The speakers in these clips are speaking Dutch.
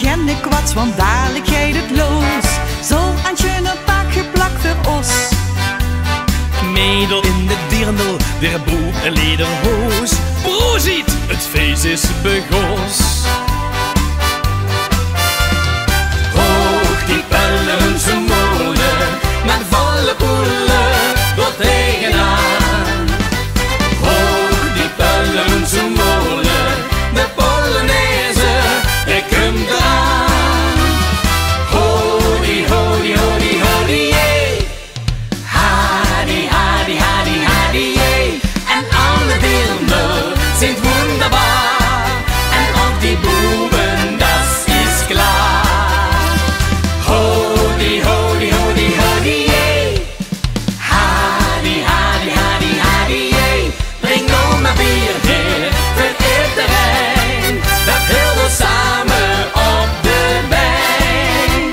geen kwats, want dadelijk gaat het los. Zo aan schöne pak geplakt voor ons. Middel in de dirndl, der broek en lederhoos. Proziet, het feest is begos. Hoog die pellen ze molen, met volle poelen door tegenaan. Hoog die pellen ze molen, de Polonaise, ik kom eraan. Hodi, hodi, hodi, hodi, jee. Hadi, hadi, hadi, hadi, jee. En alle beelden zijn wunderbar. En ook die boeben, das is klaar. Hodi, hodi, hodi, hodi, jee. Hadi, hadi, hadi, hadi, jee. Breng nou maar bier hier voor iedereen. Dat heel we samen op de been.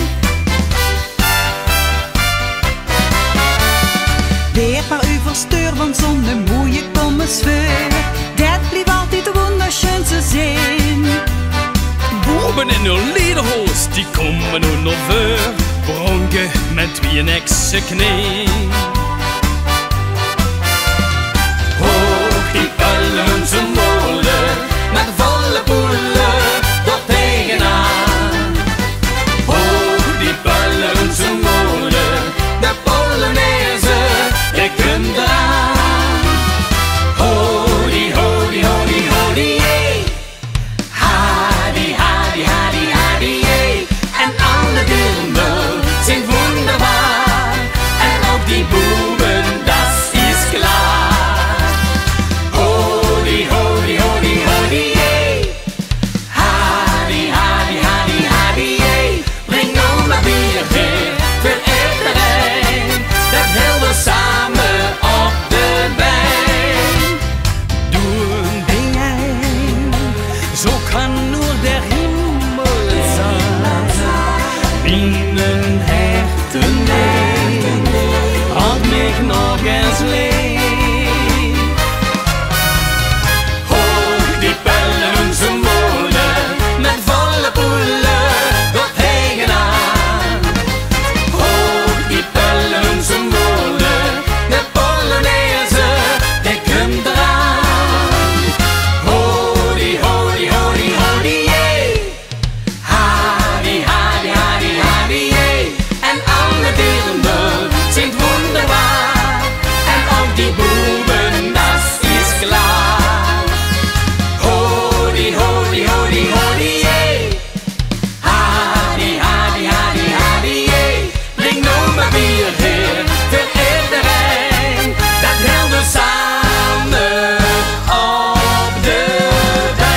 Weer maar u verstuur, want zonder mooie komme sfeer. Dat blijft altijd de wunderschönste zin. Boeben in hun lederhoos, die komen nu nog voor. Bronken met wie een ekse knie. Hoog die pellen ze molen, met volle poelen door tegenaan. Hoog die pellen ze molen, de Polonaise, ik kom eraan. Hodi, hodi, hodi, hodi, jee. Hadi, hadi, hadi, hadi, jee. En alle beelden zijn wunderbar. En ook die boeben, das is klaar. Hodi, hodi, hodi, hodi, jee. Hadi, hadi, hadi, hadi, jee. Breng nou maar bier hier voor iedereen. Dat heel we samen op de been. Doen dingen, zo kan nur der Himmel sein. Bienen hechten neem, had mich nog eens leeg. Hoog die pellen ze molen, met volle poelen door tegenaan. Hoog die pellen ze molen, de Polonaise, ik kom eraan. Hodi, hodi, hodi, hodi, jee. Hadi, hadi, hadi, hadi, jee. En alle beelden zijn wunderbar. En ook die boeben, das is klaar. Hodi, hodi, hodi, hodi, jee. Hadi, hadi, hadi, hadi, jee. Breng nou maar bier hier voor iedereen. Dat heel we samen op de been.